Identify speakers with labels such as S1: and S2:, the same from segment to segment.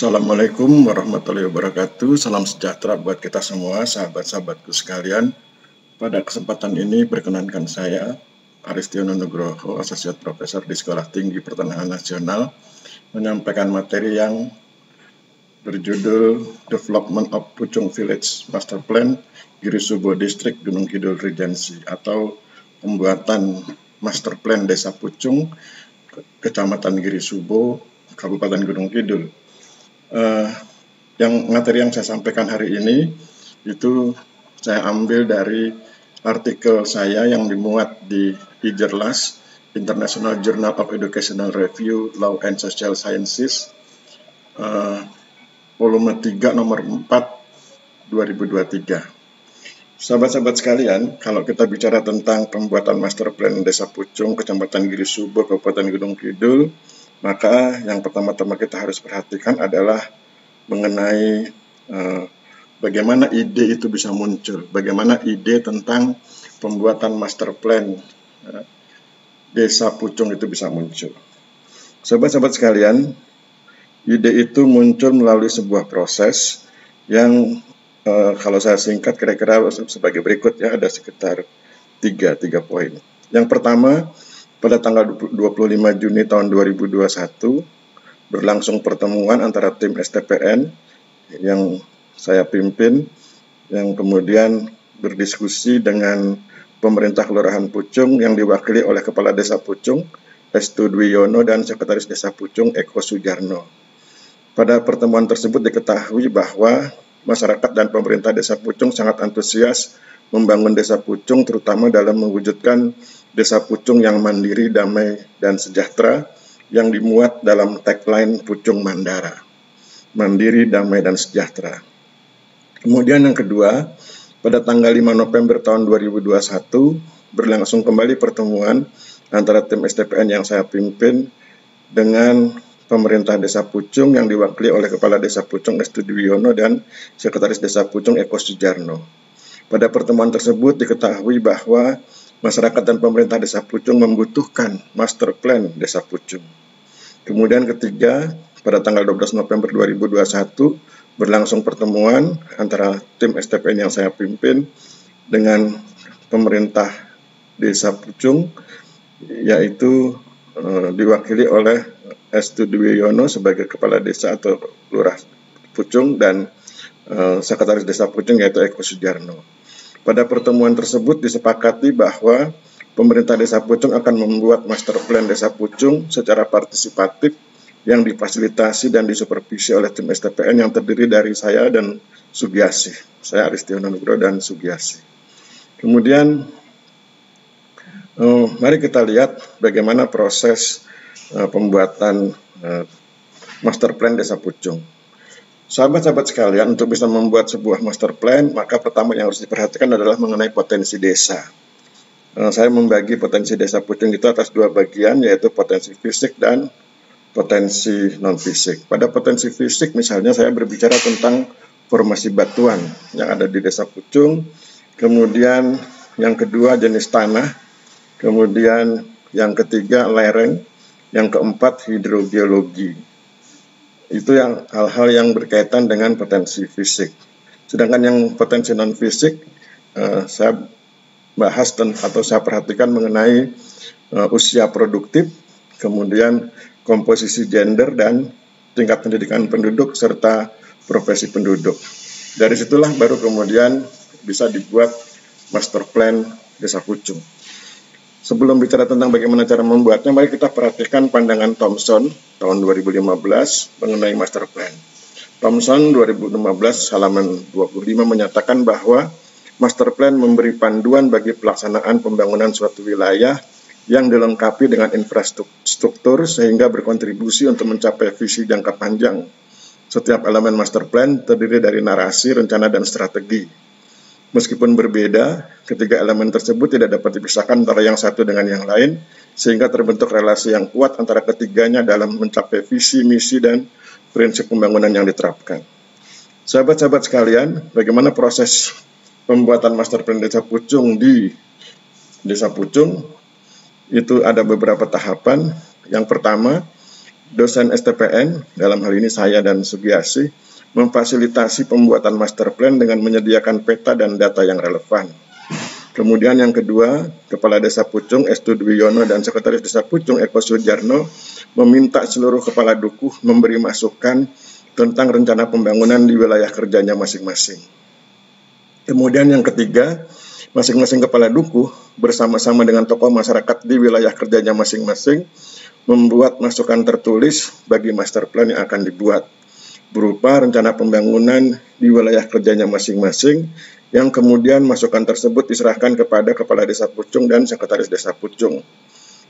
S1: Assalamualaikum warahmatullahi wabarakatuh. Salam sejahtera buat kita semua, sahabat-sahabatku sekalian. Pada kesempatan ini perkenankan saya, Aristiono Nugroho, Associate Professor di Sekolah Tinggi Pertanahan Nasional, menyampaikan materi yang berjudul Development of Pucung Village Master Plan, Girisubo District, Gunung Kidul Regency, atau pembuatan Master Plan Desa Pucung, Kecamatan Girisubo, Kabupaten Gunung Kidul. Materi yang saya sampaikan hari ini itu saya ambil dari artikel saya yang dimuat di IJERLAS, International Journal of Educational Review, Law and Social Sciences, volume 3 nomor 4 2023. Sahabat-sahabat sekalian, kalau kita bicara tentang pembuatan master plan Desa Pucung, Kecamatan Girisubo, Kabupaten Gunung Kidul, maka yang pertama-tama kita harus perhatikan adalah mengenai bagaimana ide itu bisa muncul, bagaimana ide tentang pembuatan master plan Desa Pucung itu bisa muncul. Sahabat-sahabat sekalian, ide itu muncul melalui sebuah proses yang kalau saya singkat kira-kira sebagai berikut ya, ada sekitar tiga poin. Yang pertama, pada tanggal 25 Juni tahun 2021 berlangsung pertemuan antara tim STPN yang saya pimpin, yang kemudian berdiskusi dengan pemerintah Kelurahan Pucung yang diwakili oleh Kepala Desa Pucung, Estu Dwiyono, dan Sekretaris Desa Pucung, Eko Sujarno. Pada pertemuan tersebut diketahui bahwa masyarakat dan pemerintah Desa Pucung sangat antusias membangun Desa Pucung, terutama dalam mewujudkan Desa Pucung yang mandiri, damai, dan sejahtera yang dimuat dalam tagline Pucung Mandara, mandiri, damai, dan sejahtera. Kemudian yang kedua, pada tanggal 5 November tahun 2021 berlangsung kembali pertemuan antara tim STPN yang saya pimpin dengan pemerintah Desa Pucung yang diwakili oleh Kepala Desa Pucung Estu Dwiyono dan Sekretaris Desa Pucung Eko Sujarno. Pada pertemuan tersebut diketahui bahwa masyarakat dan pemerintah Desa Pucung membutuhkan master plan Desa Pucung. Kemudian ketiga, pada tanggal 12 November 2021 berlangsung pertemuan antara tim STPN yang saya pimpin dengan pemerintah Desa Pucung, yaitu diwakili oleh Estu Dwiyono sebagai Kepala Desa atau Lurah Pucung dan Sekretaris Desa Pucung yaitu Eko Sujarno. Pada pertemuan tersebut disepakati bahwa pemerintah Desa Pucung akan membuat master plan Desa Pucung secara partisipatif yang difasilitasi dan disupervisi oleh tim STPN yang terdiri dari saya dan Sugiasi. Saya Aristiono Nugroho dan Sugiasi. Kemudian mari kita lihat bagaimana proses pembuatan master plan Desa Pucung. Sahabat-sahabat sekalian, untuk bisa membuat sebuah master plan, maka pertama yang harus diperhatikan adalah mengenai potensi desa. Saya membagi potensi Desa Pucung itu atas dua bagian, yaitu potensi fisik dan potensi non-fisik. Pada potensi fisik, misalnya saya berbicara tentang formasi batuan yang ada di Desa Pucung, kemudian yang kedua jenis tanah, kemudian yang ketiga lereng, yang keempat hidrogeologi. Itu yang hal-hal yang berkaitan dengan potensi fisik. Sedangkan yang potensi non-fisik, saya bahas atau saya perhatikan mengenai usia produktif, kemudian komposisi gender dan tingkat pendidikan penduduk serta profesi penduduk. Dari situlah baru kemudian bisa dibuat master plan Desa Pucung. Sebelum bicara tentang bagaimana cara membuatnya, mari kita perhatikan pandangan Thomson tahun 2015 mengenai master plan. Thomson 2015 halaman 25 menyatakan bahwa master plan memberi panduan bagi pelaksanaan pembangunan suatu wilayah yang dilengkapi dengan infrastruktur sehingga berkontribusi untuk mencapai visi jangka panjang. Setiap elemen master plan terdiri dari narasi, rencana, dan strategi. Meskipun berbeda, ketiga elemen tersebut tidak dapat dipisahkan antara yang satu dengan yang lain, sehingga terbentuk relasi yang kuat antara ketiganya dalam mencapai visi, misi, dan prinsip pembangunan yang diterapkan. Sahabat-sahabat sekalian, bagaimana proses pembuatan master plan Desa Pucung di Desa Pucung? Itu ada beberapa tahapan. Yang pertama, dosen STPN, dalam hal ini saya dan Sugiasih, memfasilitasi pembuatan master plan dengan menyediakan peta dan data yang relevan. Kemudian yang kedua, Kepala Desa Pucung Estu Dwiyono dan Sekretaris Desa Pucung Eko Sujarno meminta seluruh kepala dukuh memberi masukan tentang rencana pembangunan di wilayah kerjanya masing-masing. Kemudian yang ketiga, masing-masing kepala dukuh bersama-sama dengan tokoh masyarakat di wilayah kerjanya masing-masing membuat masukan tertulis bagi master plan yang akan dibuat, berupa rencana pembangunan di wilayah kerjanya masing-masing, yang kemudian masukan tersebut diserahkan kepada Kepala Desa Pucung dan Sekretaris Desa Pucung.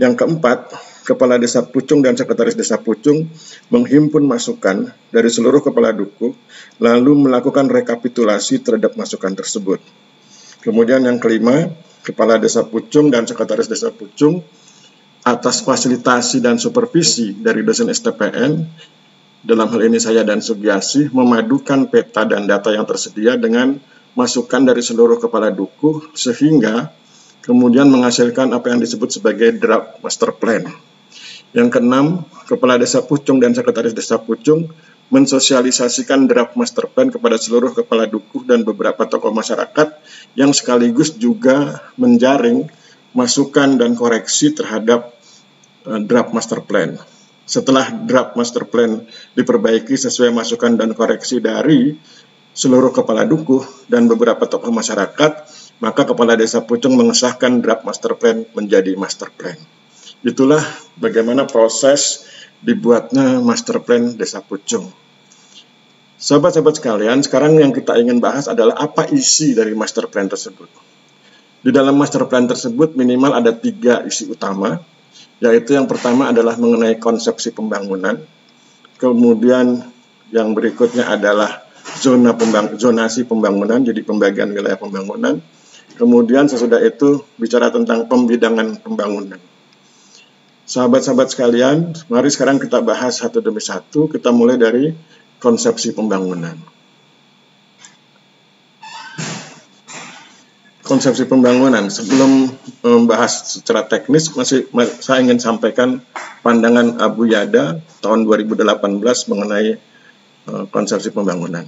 S1: Yang keempat, Kepala Desa Pucung dan Sekretaris Desa Pucung menghimpun masukan dari seluruh kepala dukuh, lalu melakukan rekapitulasi terhadap masukan tersebut. Kemudian yang kelima, Kepala Desa Pucung dan Sekretaris Desa Pucung atas fasilitasi dan supervisi dari dosen STPN, dalam hal ini saya dan Sugiasih, memadukan peta dan data yang tersedia dengan masukan dari seluruh kepala dukuh sehingga kemudian menghasilkan apa yang disebut sebagai draft master plan. Yang keenam, Kepala Desa Pucung dan Sekretaris Desa Pucung mensosialisasikan draft master plan kepada seluruh kepala dukuh dan beberapa tokoh masyarakat yang sekaligus juga menjaring masukan dan koreksi terhadap draft master plan. Setelah draft master plan diperbaiki sesuai masukan dan koreksi dari seluruh kepala dukuh dan beberapa tokoh masyarakat, maka Kepala Desa Pucung mengesahkan draft master plan menjadi master plan. Itulah bagaimana proses dibuatnya master plan Desa Pucung. Sahabat-sahabat sekalian, sekarang yang kita ingin bahas adalah apa isi dari master plan tersebut. Di dalam master plan tersebut minimal ada 3 isi utama, yaitu yang pertama adalah mengenai konsepsi pembangunan, kemudian yang berikutnya adalah zonasi pembangunan, jadi pembagian wilayah pembangunan. Kemudian sesudah itu bicara tentang pembidangan pembangunan. Sahabat-sahabat sekalian, mari sekarang kita bahas satu demi satu. Kita mulai dari konsepsi pembangunan. Konsepsi pembangunan, sebelum membahas secara teknis, saya ingin sampaikan pandangan Abu Yada tahun 2018 mengenai konsepsi pembangunan.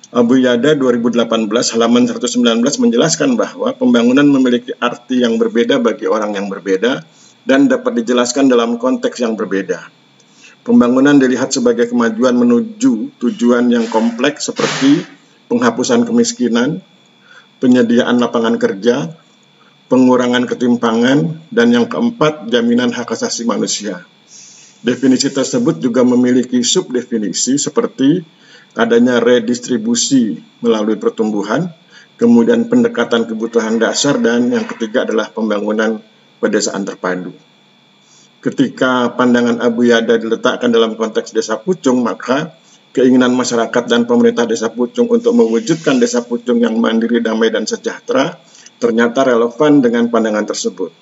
S1: Abu Yada 2018 halaman 119 menjelaskan bahwa pembangunan memiliki arti yang berbeda bagi orang yang berbeda dan dapat dijelaskan dalam konteks yang berbeda. Pembangunan dilihat sebagai kemajuan menuju tujuan yang kompleks seperti penghapusan kemiskinan, penyediaan lapangan kerja, pengurangan ketimpangan, dan yang keempat, jaminan hak asasi manusia. Definisi tersebut juga memiliki subdefinisi seperti adanya redistribusi melalui pertumbuhan, kemudian pendekatan kebutuhan dasar, dan yang ketiga adalah pembangunan pedesaan terpadu. Ketika pandangan Abu Yada diletakkan dalam konteks Desa Pucung, maka keinginan masyarakat dan pemerintah Desa Pucung untuk mewujudkan Desa Pucung yang mandiri, damai, dan sejahtera ternyata relevan dengan pandangan tersebut.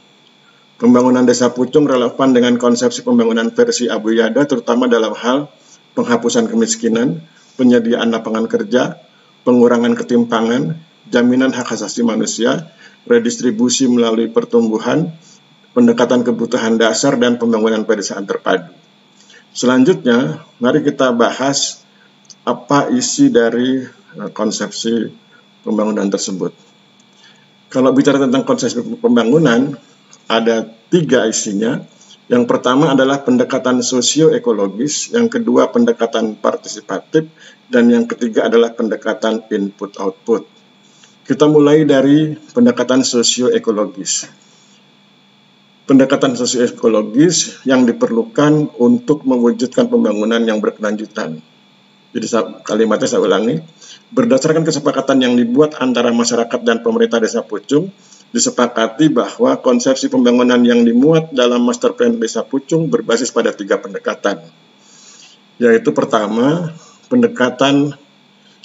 S1: Pembangunan Desa Pucung relevan dengan konsepsi pembangunan versi Abu Yada, terutama dalam hal penghapusan kemiskinan, penyediaan lapangan kerja, pengurangan ketimpangan, jaminan hak asasi manusia, redistribusi melalui pertumbuhan, pendekatan kebutuhan dasar, dan pembangunan pedesaan terpadu. Selanjutnya, mari kita bahas apa isi dari konsepsi pembangunan tersebut. Kalau bicara tentang konsepsi pembangunan, ada 3 isinya. Yang pertama adalah pendekatan sosioekologis, yang kedua pendekatan partisipatif, dan yang ketiga adalah pendekatan input-output. Kita mulai dari pendekatan sosioekologis. Pendekatan sosioekologis yang diperlukan untuk mewujudkan pembangunan yang berkelanjutan. Jadi kalimatnya saya ulangi. Berdasarkan kesepakatan yang dibuat antara masyarakat dan pemerintah Desa Pucung, disepakati bahwa konsepsi pembangunan yang dimuat dalam master plan Desa Pucung berbasis pada 3 pendekatan. Yaitu pertama, pendekatan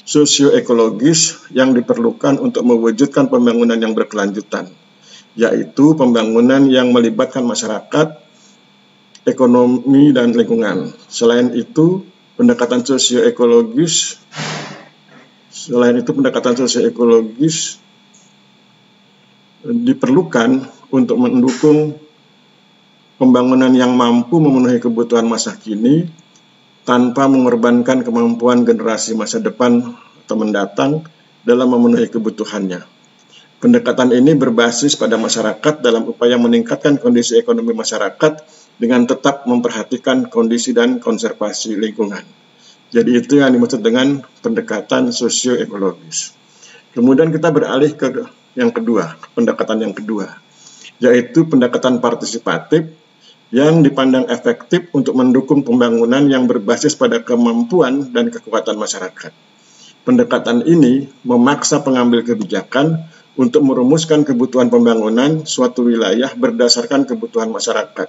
S1: sosioekologis yang diperlukan untuk mewujudkan pembangunan yang berkelanjutan, yaitu pembangunan yang melibatkan masyarakat, ekonomi, dan lingkungan. Selain itu, pendekatan sosioekologis diperlukan untuk mendukung pembangunan yang mampu memenuhi kebutuhan masa kini tanpa mengorbankan kemampuan generasi masa depan atau mendatang dalam memenuhi kebutuhannya. Pendekatan ini berbasis pada masyarakat dalam upaya meningkatkan kondisi ekonomi masyarakat dengan tetap memperhatikan kondisi dan konservasi lingkungan. Jadi itu yang dimaksud dengan pendekatan sosioekologis. Kemudian kita beralih ke yang kedua, pendekatan yang kedua, yaitu pendekatan partisipatif yang dipandang efektif untuk mendukung pembangunan yang berbasis pada kemampuan dan kekuatan masyarakat. Pendekatan ini memaksa pengambil kebijakan untuk merumuskan kebutuhan pembangunan suatu wilayah berdasarkan kebutuhan masyarakat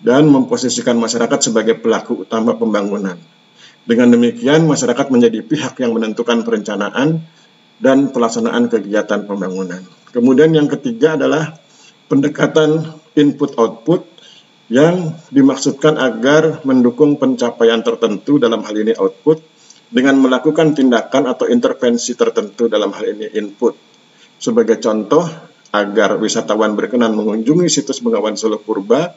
S1: dan memposisikan masyarakat sebagai pelaku utama pembangunan. Dengan demikian, masyarakat menjadi pihak yang menentukan perencanaan dan pelaksanaan kegiatan pembangunan. Kemudian yang ketiga adalah pendekatan input-output yang dimaksudkan agar mendukung pencapaian tertentu, dalam hal ini output, dengan melakukan tindakan atau intervensi tertentu, dalam hal ini input. Sebagai contoh, agar wisatawan berkenan mengunjungi situs Bengawan Solo Purba,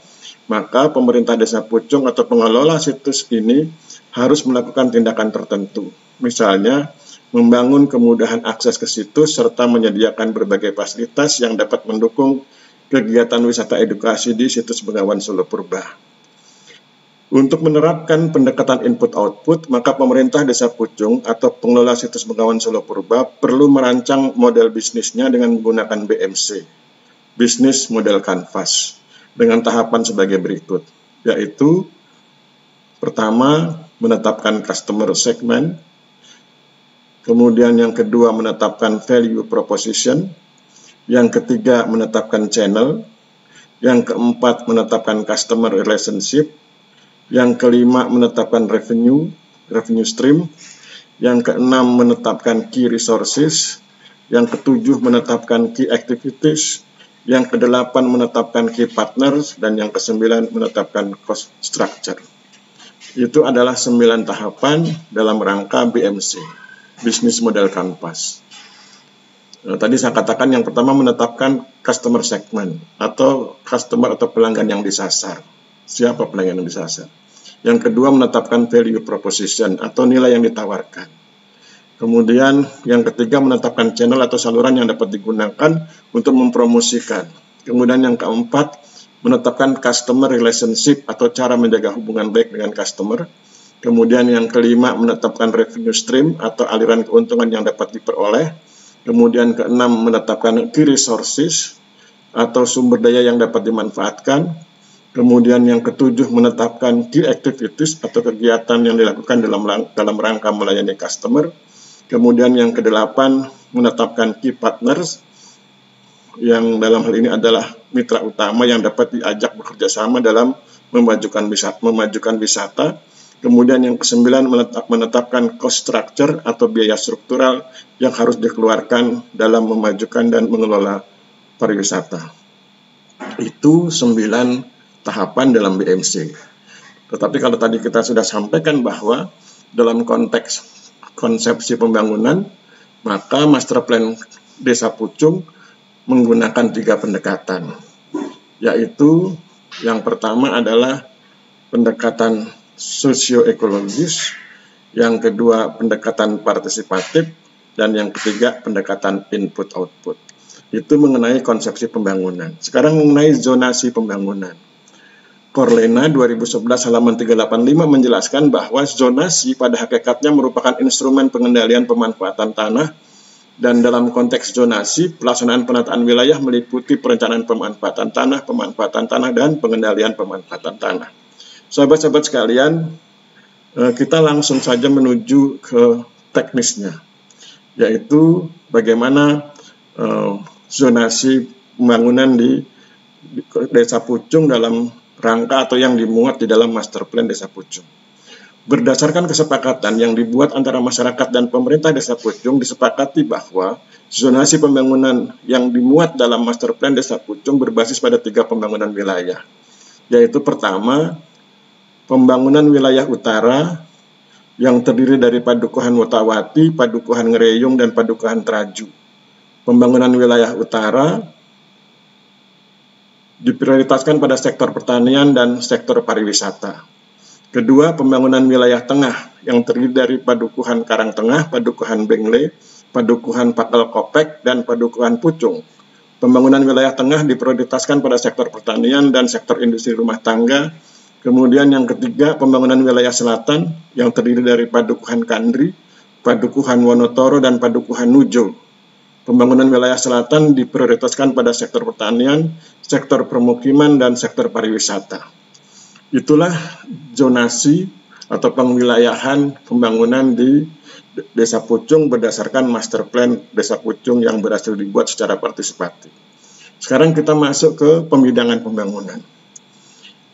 S1: maka pemerintah Desa Pucung atau pengelola situs ini harus melakukan tindakan tertentu. Misalnya, membangun kemudahan akses ke situs serta menyediakan berbagai fasilitas yang dapat mendukung kegiatan wisata edukasi di situs Bengawan Solo Purba. Untuk menerapkan pendekatan input-output, maka pemerintah Desa Pucung atau pengelola situs Bengawan Solo Purba perlu merancang model bisnisnya dengan menggunakan BMC, Business Model Canvas, dengan tahapan sebagai berikut, yaitu pertama, menetapkan customer segment, kemudian yang kedua menetapkan value proposition, yang ketiga menetapkan channel, yang keempat menetapkan customer relationship, yang kelima menetapkan revenue stream, yang keenam menetapkan key resources, yang ketujuh menetapkan key activities, yang kedelapan menetapkan key partners, dan yang kesembilan menetapkan cost structure. Itu adalah 9 tahapan dalam rangka BMC, Business Model Canvas. Tadi saya katakan yang pertama menetapkan customer segment atau customer atau pelanggan yang disasar. Siapa pelanggan yang disasar? Yang kedua menetapkan value proposition atau nilai yang ditawarkan. Kemudian yang ketiga menetapkan channel atau saluran yang dapat digunakan untuk mempromosikan. Kemudian yang keempat menetapkan customer relationship atau cara menjaga hubungan baik dengan customer. Kemudian yang kelima menetapkan revenue stream atau aliran keuntungan yang dapat diperoleh. Kemudian keenam menetapkan key resources atau sumber daya yang dapat dimanfaatkan. Kemudian yang ketujuh menetapkan key activities atau kegiatan yang dilakukan dalam rangka melayani customer. Kemudian yang kedelapan menetapkan key partners yang dalam hal ini adalah mitra utama yang dapat diajak bekerja sama dalam memajukan wisata. Kemudian yang kesembilan menetapkan cost structure atau biaya struktural yang harus dikeluarkan dalam memajukan dan mengelola pariwisata. Itu 9 tahapan dalam BMC. Tetapi kalau tadi kita sudah sampaikan bahwa dalam konteks konsepsi pembangunan, maka Master Plan Desa Pucung menggunakan 3 pendekatan, yaitu yang pertama adalah pendekatan sosioekologis, yang kedua pendekatan partisipatif, dan yang ketiga pendekatan input-output. Itu mengenai konsepsi pembangunan. Sekarang mengenai zonasi pembangunan. Corlena 2011 halaman 385 menjelaskan bahwa zonasi pada hakikatnya merupakan instrumen pengendalian pemanfaatan tanah, dan dalam konteks zonasi, pelaksanaan penataan wilayah meliputi perencanaan pemanfaatan tanah, dan pengendalian pemanfaatan tanah. Sahabat-sahabat sekalian, kita langsung saja menuju ke teknisnya, yaitu bagaimana zonasi pembangunan di Desa Pucung dalam rangka atau yang dimuat di dalam Master Plan Desa Pucung. Berdasarkan kesepakatan yang dibuat antara masyarakat dan pemerintah Desa Pucung, disepakati bahwa zonasi pembangunan yang dimuat dalam Master Plan Desa Pucung berbasis pada 3 pembangunan wilayah, yaitu pertama, pembangunan wilayah utara yang terdiri dari Padukuhan Wotawati, Padukuhan Ngereyung, dan Padukuhan Traju. Pembangunan wilayah utara diprioritaskan pada sektor pertanian dan sektor pariwisata. Kedua, pembangunan wilayah tengah yang terdiri dari Padukuhan Karangtengah, Padukuhan Bengle, Padukuhan Pakal Kopek, dan Padukuhan Pucung. Pembangunan wilayah tengah diprioritaskan pada sektor pertanian dan sektor industri rumah tangga. Kemudian yang ketiga, pembangunan wilayah selatan yang terdiri dari Padukuhan Kandri, Padukuhan Wonotoro, dan Padukuhan Nujo. Pembangunan wilayah selatan diprioritaskan pada sektor pertanian, sektor permukiman, dan sektor pariwisata. Itulah zonasi atau pengwilayahan pembangunan di Desa Pucung berdasarkan master plan Desa Pucung yang berhasil dibuat secara partisipatif. Sekarang kita masuk ke pembidangan pembangunan.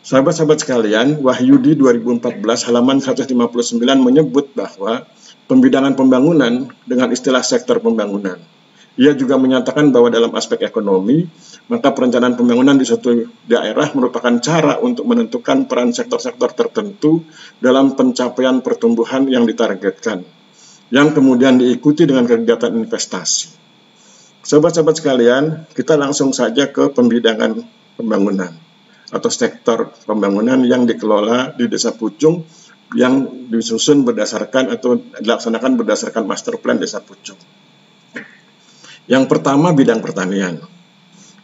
S1: Sahabat-sahabat sekalian, Wahyudi 2014 halaman 159 menyebut bahwa pembidangan pembangunan dengan istilah sektor pembangunan. Ia juga menyatakan bahwa dalam aspek ekonomi, maka perencanaan pembangunan di suatu daerah merupakan cara untuk menentukan peran sektor-sektor tertentu dalam pencapaian pertumbuhan yang ditargetkan, yang kemudian diikuti dengan kegiatan investasi. Sahabat-sahabat sekalian, kita langsung saja ke pembidangan pembangunan atau sektor pembangunan yang dikelola di Desa Pucung yang disusun berdasarkan atau dilaksanakan berdasarkan master plan Desa Pucung. Yang pertama bidang pertanian,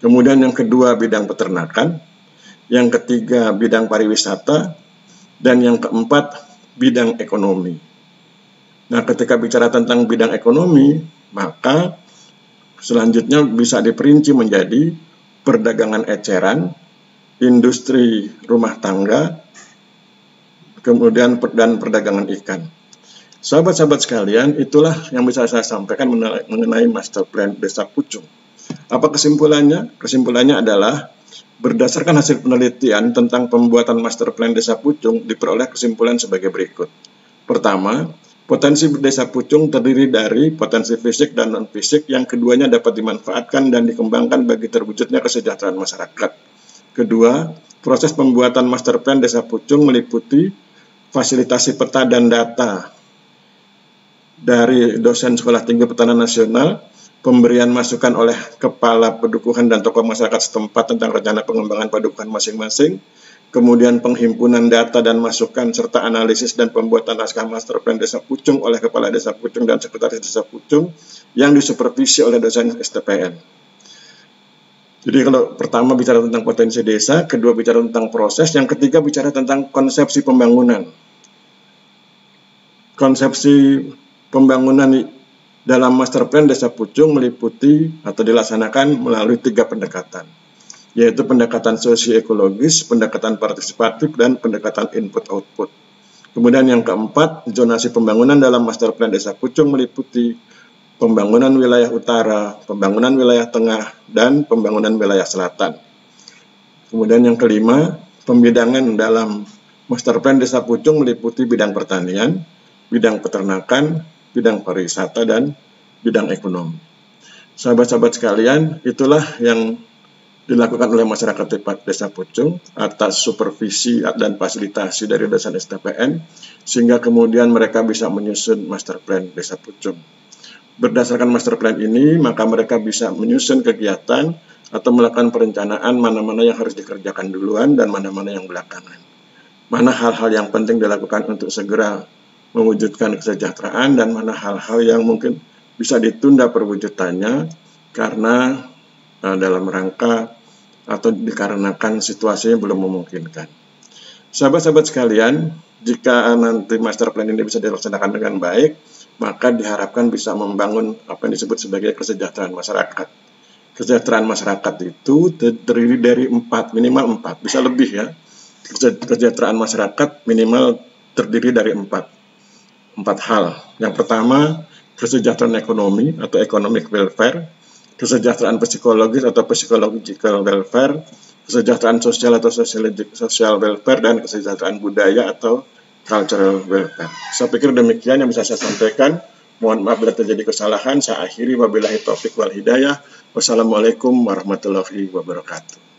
S1: kemudian yang kedua bidang peternakan, yang ketiga bidang pariwisata, dan yang keempat bidang ekonomi. Nah, ketika bicara tentang bidang ekonomi, maka selanjutnya bisa diperinci menjadi perdagangan eceran, industri rumah tangga, kemudian dan perdagangan ikan. Sahabat-sahabat sekalian, itulah yang bisa saya sampaikan mengenai master plan Desa Pucung. Apa kesimpulannya? Kesimpulannya adalah berdasarkan hasil penelitian tentang pembuatan master plan Desa Pucung diperoleh kesimpulan sebagai berikut. Pertama, potensi Desa Pucung terdiri dari potensi fisik dan non-fisik yang keduanya dapat dimanfaatkan dan dikembangkan bagi terwujudnya kesejahteraan masyarakat. Kedua, proses pembuatan master plan Desa Pucung meliputi fasilitasi peta dan data dari dosen Sekolah Tinggi Pertanian Nasional, pemberian masukan oleh kepala padukuhan dan tokoh masyarakat setempat tentang rencana pengembangan padukuhan masing-masing, kemudian penghimpunan data dan masukan serta analisis dan pembuatan naskah master plan Desa Pucung oleh Kepala Desa Pucung dan Sekretaris Desa Pucung yang disupervisi oleh dosen STPN. Jadi kalau pertama bicara tentang potensi desa, kedua bicara tentang proses, yang ketiga bicara tentang konsepsi pembangunan. Konsepsi pembangunan dalam master plan Desa Pucung meliputi atau dilaksanakan melalui 3 pendekatan, yaitu pendekatan sosioekologis, pendekatan partisipatif, dan pendekatan input-output. Kemudian yang keempat, zonasi pembangunan dalam master plan Desa Pucung meliputi pembangunan wilayah utara, pembangunan wilayah tengah, dan pembangunan wilayah selatan. Kemudian yang kelima, pembidangan dalam master plan Desa Pucung meliputi bidang pertanian, bidang peternakan, bidang pariwisata, dan bidang ekonomi. Sahabat-sahabat sekalian, itulah yang dilakukan oleh masyarakat Desa Pucung atas supervisi dan fasilitasi dari dosen STPN, sehingga kemudian mereka bisa menyusun master plan Desa Pucung. Berdasarkan master plan ini, maka mereka bisa menyusun kegiatan atau melakukan perencanaan mana-mana yang harus dikerjakan duluan dan mana-mana yang belakangan. Mana hal-hal yang penting dilakukan untuk segera mewujudkan kesejahteraan dan mana hal-hal yang mungkin bisa ditunda perwujudannya karena dalam rangka atau dikarenakan situasinya belum memungkinkan. Sahabat-sahabat sekalian, jika nanti master plan ini bisa dilaksanakan dengan baik, maka diharapkan bisa membangun apa yang disebut sebagai kesejahteraan masyarakat. Kesejahteraan masyarakat itu terdiri dari minimal 4, bisa lebih ya. Kesejahteraan masyarakat minimal terdiri dari 4 hal. Yang pertama, kesejahteraan ekonomi atau economic welfare, kesejahteraan psikologis atau psychological welfare, kesejahteraan sosial atau social welfare, dan kesejahteraan budaya atau cultural welfare. Saya pikir demikian yang bisa saya sampaikan. Mohon maaf bila terjadi kesalahan. Saya akhiri, wabillahi taufiq wal hidayah. Wassalamualaikum warahmatullahi wabarakatuh.